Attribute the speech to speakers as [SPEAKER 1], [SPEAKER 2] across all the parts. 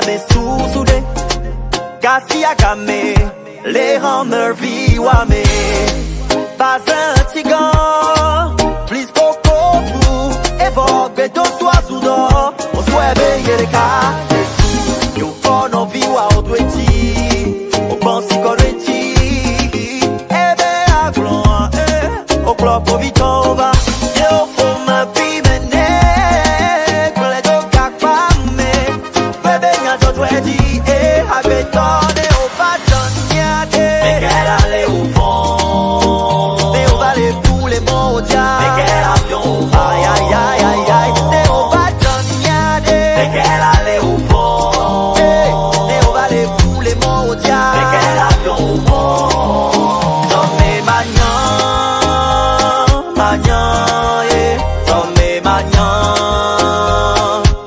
[SPEAKER 1] abe soudé. Gassi à gamé, les rendeurs vie wame. Pas un tigan, plus coco blue. Évoque ton toit sous d'or. On souhaite veiller les cas. You for no vie wa odweti. O pensi koreti. Ebe a glon, o club of Vitova. Yo for my pimene. Kole do kakpame. Bebe nya jotweti. Abetone o patoniade. Mais qu'elle allait au fond. Mais on va les poules mondiales. Mais quel avion. Aïe aïe aïe aïe aïe. Mais on va patoniade. Mais qu'elle allait au fond. Mais on va les poules mondiales. Mais quel avion. Somme magnan, magnan, somme magnan,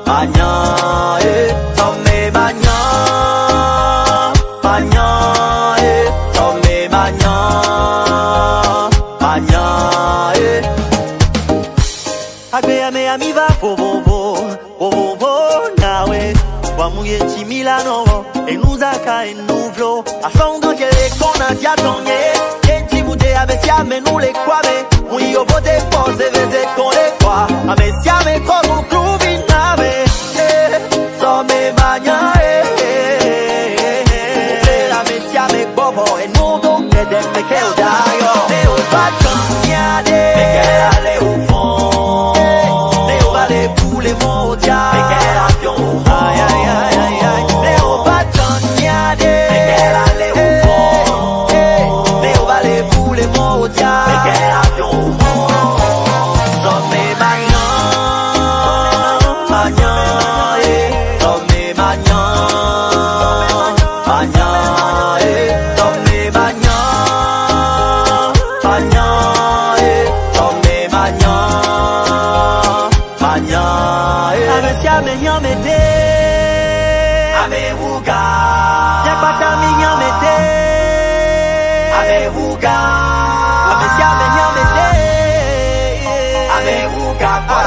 [SPEAKER 1] magnan, somme magnan. Magnan, somme magnan, magnan, Agbe ame amiva vovovo, nawe. Wamuye chimilano, et nous aka et nous vlo. A son grand les kona diatonye. Kenti boude abesia me nous les kwame. Oui au vote pose veze kon les kwa. Abesia me kogu klubi nave. Somme magnan, e non donc me che ho daio ne ho patoniade me che alle au fond ne ho vale pule modia me che l'avion ai ai ai ai ai ne ho patoniade me che alle au fond ne ho vale pule modia me che l'avion somme magnan magnan somme magnan magnan Ame nyamete, ame wuga. Yakbata mi nyamete, ame wuga. Ame si ame nyamete, ame wuga kwa.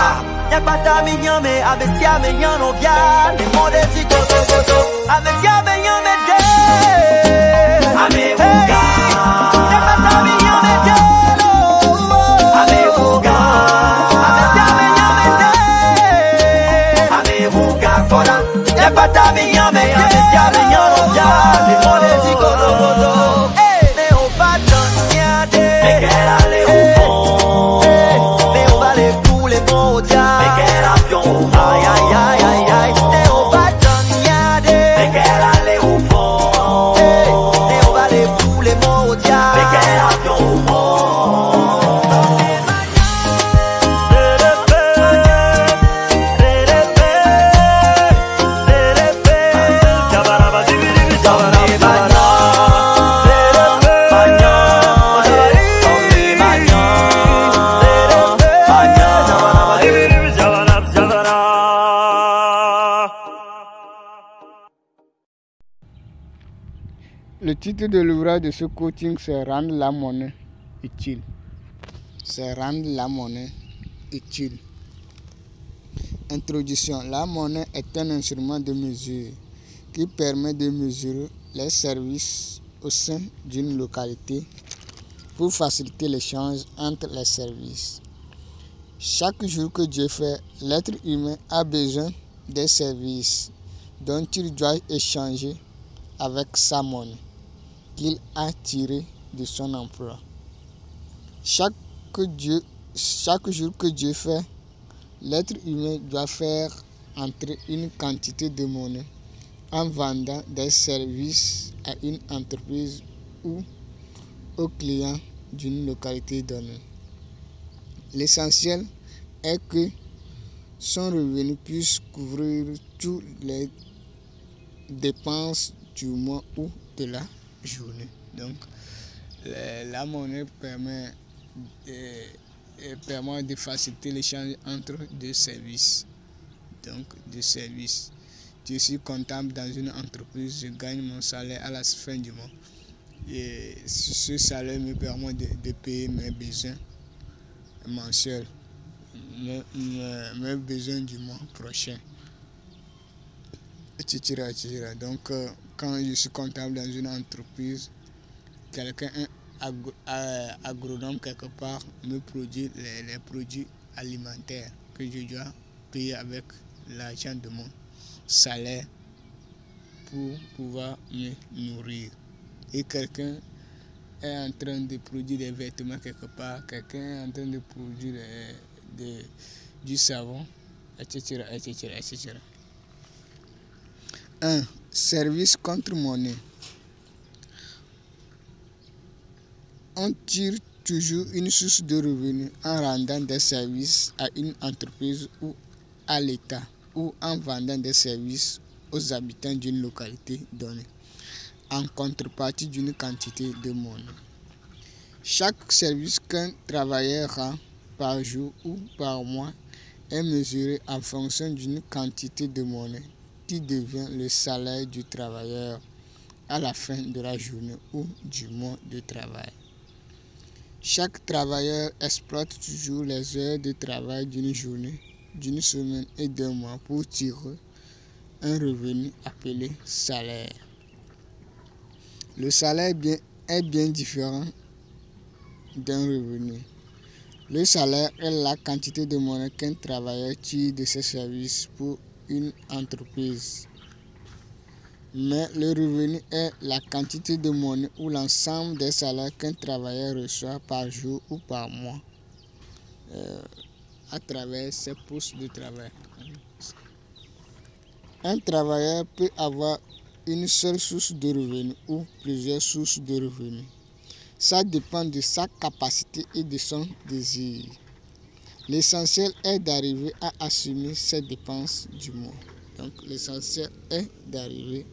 [SPEAKER 1] Yakbata mi nyame, ame si ame nyano via. Le monde si go go go go. Ame si ame nyamete, ame wuga. Yakbata mi nyamete, ame wuga. Ame si ame nyamete. Yakbata mi nyame, ame si ame nyano via. Le monde si go go go go. Ne ho patoniade, me qu'elle allait au fond. Ne ho vale pule mondiale, me qu'elle avion. Aïe aïe aïe aïe aïe. Ne ho patoniade, me qu'elle allait au fond. Ne ho vale pule mondiale, me qu'elle avion.
[SPEAKER 2] Le titre de l'ouvrage de ce coaching, c'est rendre la monnaie utile. C'est rendre la monnaie utile. Introduction. La monnaie est un instrument de mesure qui permet de mesurer les services au sein d'une localité pour faciliter l'échange entre les services. Chaque jour que Dieu fait, l'être humain a besoin des services dont il doit échanger avec sa monnaie qu'il a tirée de son emploi. Chaque jour que Dieu fait, l'être humain doit faire entrer une quantité de monnaie en vendant des services à une entreprise ou aux clients d'une localité donnée. L'essentiel est que son revenu puisse couvrir toutes les dépenses du mois ou de la journée. Donc, la monnaie permet de faciliter l'échange entre deux services. Donc, deux services. Je suis comptable dans une entreprise, je gagne mon salaire à la fin du mois. Et ce salaire me permet de payer mes besoins mensuels, mes besoins du mois prochain. etc., etc. Donc, quand je suis comptable dans une entreprise, quelqu'un, agronome quelque part, me produit les produits alimentaires que je dois payer avec l'argent de mon salaire pour pouvoir me nourrir. Et quelqu'un est en train de produire des vêtements quelque part, quelqu'un est en train de produire du savon, etc., etc., etc. 1. Service contre monnaie. On tire toujours une source de revenus en rendant des services à une entreprise ou à l'État, ou en vendant des services aux habitants d'une localité donnée, en contrepartie d'une quantité de monnaie. Chaque service qu'un travailleur rend par jour ou par mois est mesuré en fonction d'une quantité de monnaie qui devient le salaire du travailleur à la fin de la journée ou du mois de travail. Chaque travailleur exploite toujours les heures de travail d'une journée, d'une semaine et d'un mois pour tirer un revenu appelé salaire. Le salaire est bien différent d'un revenu. Le salaire est la quantité de monnaie qu'un travailleur tire de ses services pour une entreprise. Mais le revenu est la quantité de monnaie ou l'ensemble des salaires qu'un travailleur reçoit par jour ou par mois à travers ses postes de travail. Un travailleur peut avoir une seule source de revenus ou plusieurs sources de revenus. Ça dépend de sa capacité et de son désir. L'essentiel est d'arriver à assumer ses dépenses du mois. Donc l'essentiel est d'arriver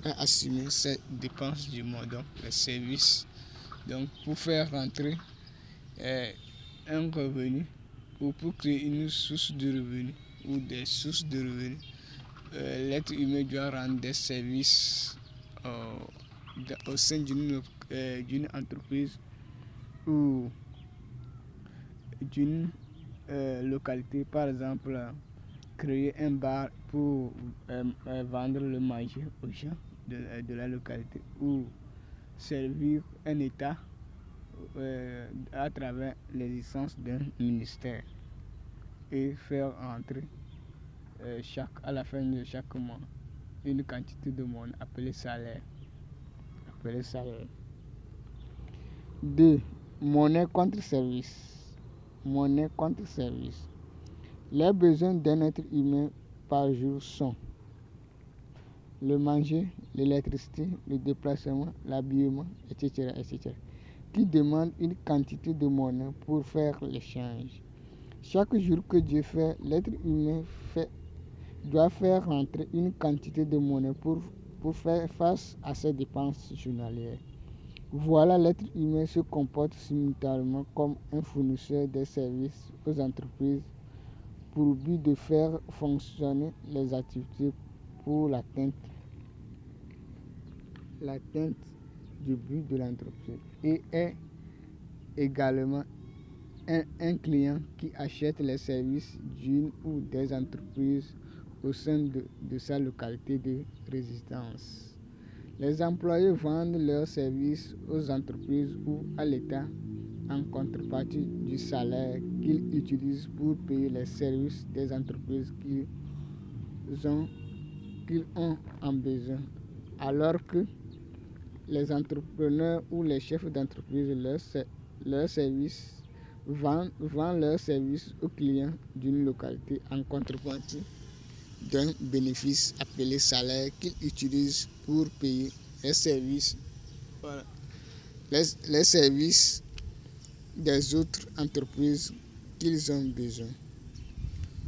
[SPEAKER 2] à assumer ses dépenses du mois, donc les services. Donc pour faire rentrer un revenu ou pour créer une source de revenus ou des sources de revenus, l'être humain doit rendre des services au sein d'une entreprise ou d'une localité. Par exemple, créer un bar pour vendre le manger aux gens de la localité, ou servir un État à travers l'existence d'un ministère et faire entrer à la fin de chaque mois une quantité de monnaie appelée salaire. 2. Monnaie contre service. Monnaie contre service. Les besoins d'un être humain par jour sont le manger, l'électricité, le déplacement, l'habillement, etc., etc., qui demandent une quantité de monnaie pour faire l'échange. Chaque jour que Dieu fait, l'être humain doit faire rentrer une quantité de monnaie pour faire face à ses dépenses journalières. Voilà, l'être humain se comporte simultanément comme un fournisseur de services aux entreprises pour but de faire fonctionner les activités pour l'atteinte du but de l'entreprise, et est également un client qui achète les services d'une ou des entreprises au sein de sa localité de résidence. Les employés vendent leurs services aux entreprises ou à l'État en contrepartie du salaire qu'ils utilisent pour payer les services des entreprises qu'ils ont en besoin, alors que les entrepreneurs ou les chefs d'entreprise vendent leurs services aux clients d'une localité en contrepartie d'un bénéfice appelé salaire qu'ils utilisent pour payer les services, les services des autres entreprises qu'ils ont besoin.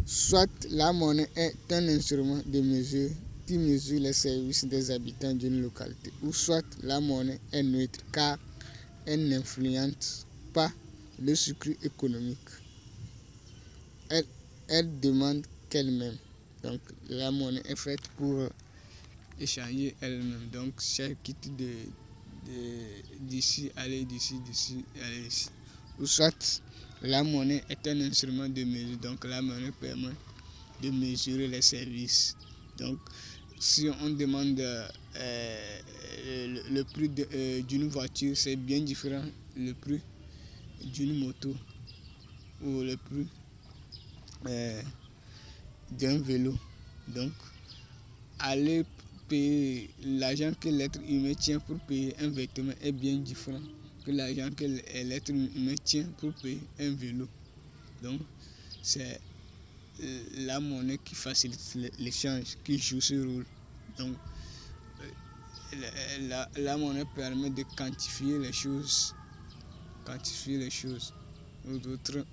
[SPEAKER 2] Soit la monnaie est un instrument de mesure qui mesure les services des habitants d'une localité, ou soit la monnaie est neutre car elle n'influence pas le cycle économique. Elle demande qu'elle-même. Donc la monnaie est faite pour échanger elle-même. Donc chaque quitte d'ici, aller d'ici, aller ici. Ou soit la monnaie est un instrument de mesure. Donc la monnaie permet de mesurer les services. Donc si on demande le prix d'une voiture, c'est bien différent le prix d'une moto ou le prix d'un vélo. Donc, aller payer l'argent que l'être humain tient pour payer un vêtement est bien différent que l'argent que l'être humain tient pour payer un vélo. Donc, c'est la monnaie qui facilite l'échange qui joue ce rôle. Donc, la monnaie permet de quantifier les choses. D'autres,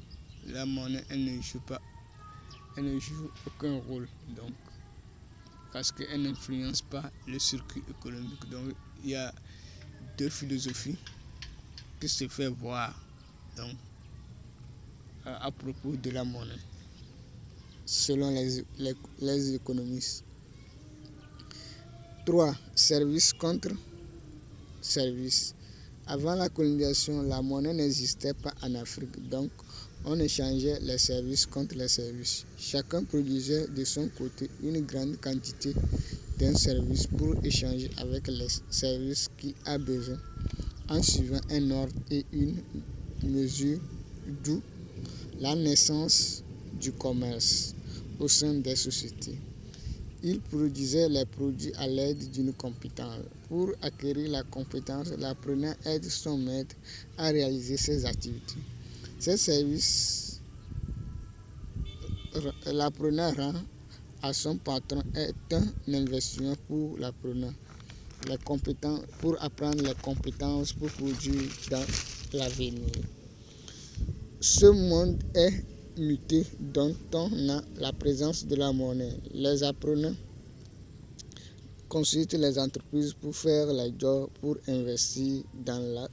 [SPEAKER 2] la monnaie, elle ne joue aucun rôle. Donc, parce qu'elle n'influence pas le circuit économique. Donc, il y a deux philosophies qui se font voir donc, à propos de la monnaie, selon les économistes. 3. Service contre service. Avant la colonisation, la monnaie n'existait pas en Afrique, donc on échangeait les services contre les services. Chacun produisait de son côté une grande quantité d'un service pour échanger avec les services qu'il a besoin en suivant un ordre et une mesure, d'où la naissance du commerce au sein des sociétés. Il produisait les produits à l'aide d'une compétence. Pour acquérir la compétence, l'apprenant aide son maître à réaliser ses activités. Ces services, l'apprenant rend à son patron est un investissement pour l'apprenant. Les compétences pour apprendre les compétences pour produire dans l'avenir. Ce monde est muté dont on a la présence de la monnaie. Les apprenants consultent les entreprises pour faire les jobs, pour investir dans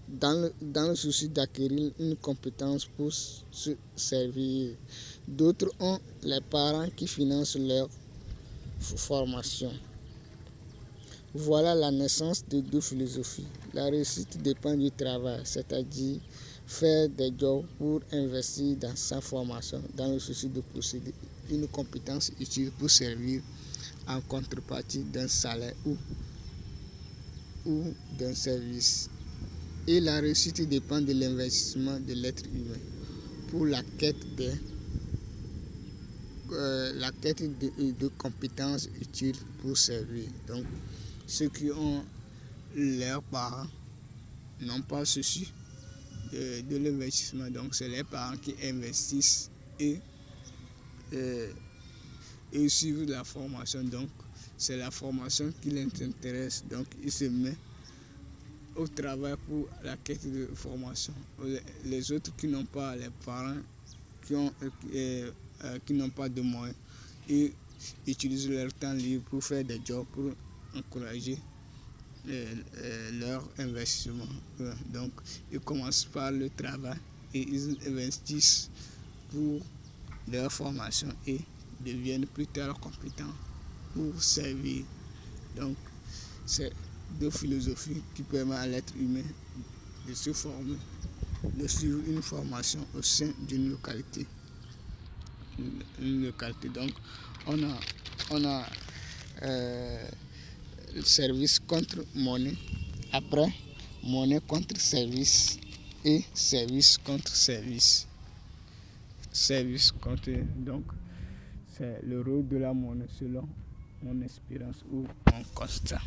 [SPEAKER 2] le souci d'acquérir une compétence pour se servir. D'autres ont les parents qui financent leur formation. Voilà la naissance de deux philosophies. La réussite dépend du travail, c'est-à-dire faire des jobs pour investir dans sa formation, dans le souci de posséder une compétence utile pour servir en contrepartie d'un salaire ou d'un service. Et la réussite dépend de l'investissement de l'être humain pour la quête de compétences utiles pour servir. Donc, ceux qui ont leurs parents n'ont pas souci de l'investissement. Donc, c'est les parents qui investissent et suivent la formation. Donc, c'est la formation qui les intéresse. Donc, ils se mettent au travail pour la quête de formation. Les autres qui n'ont pas les parents, qui n'ont pas de moyens, ils utilisent leur temps libre pour faire des jobs, pour encourager leur investissement. Donc, ils commencent par le travail et ils investissent pour leur formation et deviennent plus tard compétents pour servir. Donc, c'est deux philosophies qui permettent à l'être humain de se former, de suivre une formation au sein d'une localité. Donc, on a le service contre monnaie, après monnaie contre service et service contre service. Donc, c'est le rôle de la monnaie selon mon expérience ou mon constat.